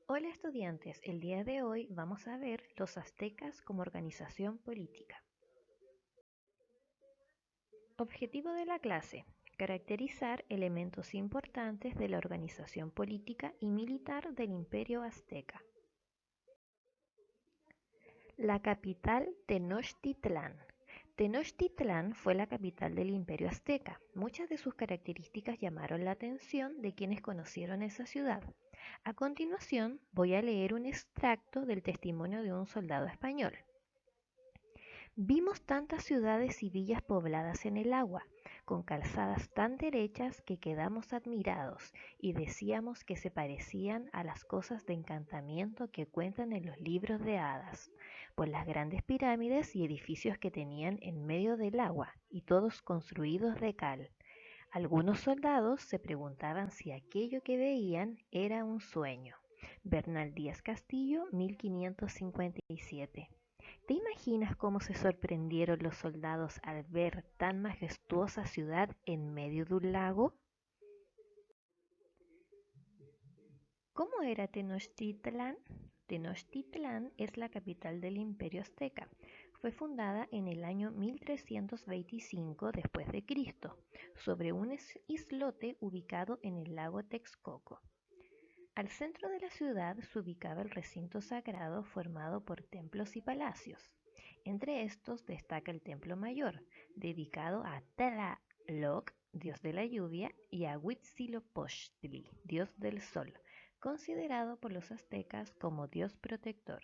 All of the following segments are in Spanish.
Hola estudiantes, el día de hoy vamos a ver los aztecas como organización política. Objetivo de la clase: caracterizar elementos importantes de la organización política y militar del Imperio Azteca. La capital, Tenochtitlán. Tenochtitlán fue la capital del Imperio Azteca. Muchas de sus características llamaron la atención de quienes conocieron esa ciudad. A continuación, voy a leer un extracto del testimonio de un soldado español. Vimos tantas ciudades y villas pobladas en el agua, con calzadas tan derechas que quedamos admirados y decíamos que se parecían a las cosas de encantamiento que cuentan en los libros de hadas, por las grandes pirámides y edificios que tenían en medio del agua, y todos construidos de cal. Algunos soldados se preguntaban si aquello que veían era un sueño. Bernal Díaz Castillo, 1557. ¿Te imaginas cómo se sorprendieron los soldados al ver tan majestuosa ciudad en medio de un lago? ¿Cómo era Tenochtitlán? Tenochtitlán es la capital del Imperio Azteca. Fue fundada en el año 1325 después de Cristo, sobre un islote ubicado en el lago Texcoco. Al centro de la ciudad se ubicaba el recinto sagrado formado por templos y palacios. Entre estos destaca el Templo Mayor, dedicado a Tlaloc, dios de la lluvia, y a Huitzilopochtli, dios del sol, considerado por los aztecas como dios protector.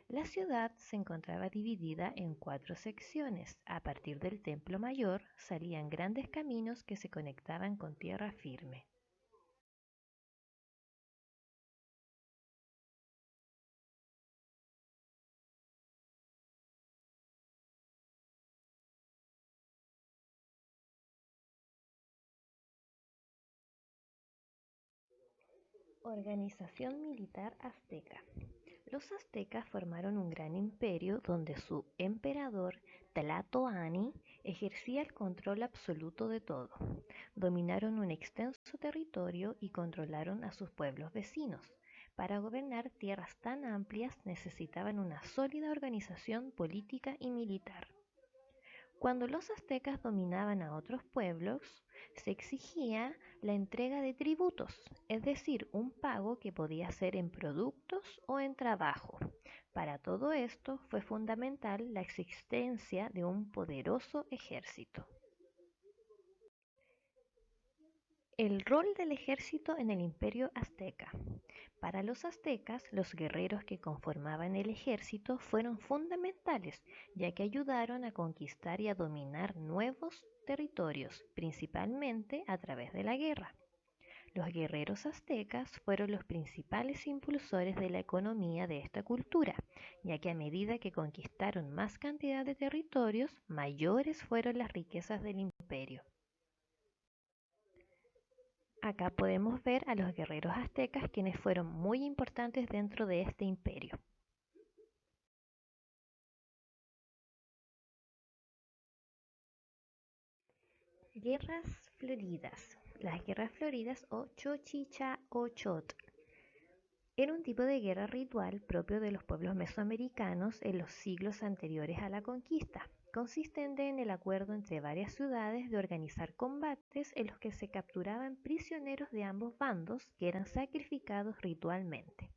La ciudad se encontraba dividida en 4 secciones. A partir del Templo Mayor salían grandes caminos que se conectaban con tierra firme. Organización militar azteca. Los aztecas formaron un gran imperio donde su emperador Tlatoani ejercía el control absoluto de todo. Dominaron un extenso territorio y controlaron a sus pueblos vecinos. Para gobernar tierras tan amplias necesitaban una sólida organización política y militar. Cuando los aztecas dominaban a otros pueblos, se exigía la entrega de tributos, es decir, un pago que podía ser en productos o en trabajo. Para todo esto fue fundamental la existencia de un poderoso ejército. El rol del ejército en el Imperio Azteca. Para los aztecas, los guerreros que conformaban el ejército fueron fundamentales, ya que ayudaron a conquistar y a dominar nuevos territorios, principalmente a través de la guerra. Los guerreros aztecas fueron los principales impulsores de la economía de esta cultura, ya que a medida que conquistaron más cantidad de territorios, mayores fueron las riquezas del imperio. Acá podemos ver a los guerreros aztecas quienes fueron muy importantes dentro de este imperio. Guerras floridas. Las guerras floridas o Xochitlán era un tipo de guerra ritual propio de los pueblos mesoamericanos en los siglos anteriores a la conquista, consistente en el acuerdo entre varias ciudades de organizar combates en los que se capturaban prisioneros de ambos bandos que eran sacrificados ritualmente.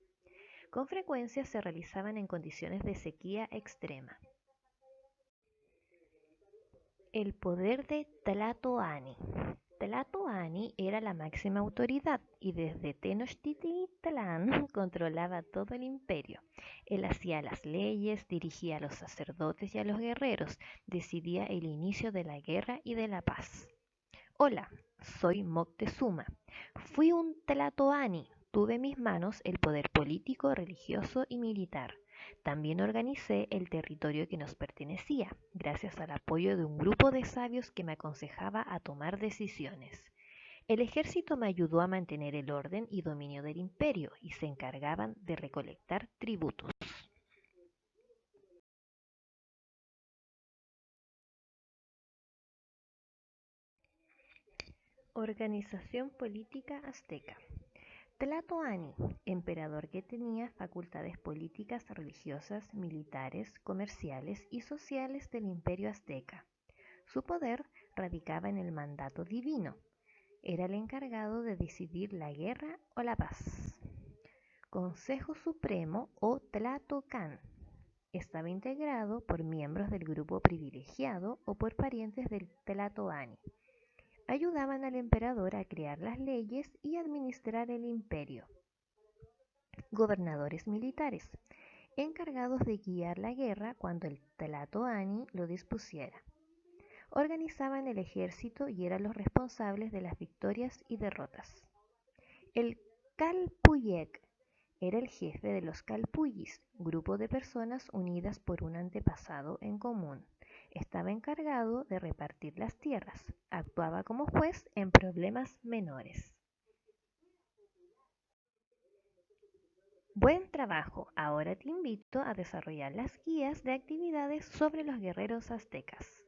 Con frecuencia se realizaban en condiciones de sequía extrema. El poder de Tlatoani. Tlatoani era la máxima autoridad y desde Tenochtitlán controlaba todo el imperio. Él hacía las leyes, dirigía a los sacerdotes y a los guerreros, decidía el inicio de la guerra y de la paz. Hola, soy Moctezuma. Fui un Tlatoani. Tuve en mis manos el poder político, religioso y militar. También organicé el territorio que nos pertenecía, gracias al apoyo de un grupo de sabios que me aconsejaba a tomar decisiones. El ejército me ayudó a mantener el orden y dominio del imperio y se encargaban de recolectar tributos. Organización política azteca. Tlatoani, emperador que tenía facultades políticas, religiosas, militares, comerciales y sociales del Imperio Azteca. Su poder radicaba en el mandato divino. Era el encargado de decidir la guerra o la paz. Consejo Supremo o Tlatocan. Estaba integrado por miembros del grupo privilegiado o por parientes del Tlatoani. Ayudaban al emperador a crear las leyes y administrar el imperio. Gobernadores militares, encargados de guiar la guerra cuando el Tlatoani lo dispusiera. Organizaban el ejército y eran los responsables de las victorias y derrotas. El Calpuyec era el jefe de los Calpullis, grupo de personas unidas por un antepasado en común. Estaba encargado de repartir las tierras. Actuaba como juez en problemas menores. Buen trabajo. Ahora te invito a desarrollar las guías de actividades sobre los guerreros aztecas.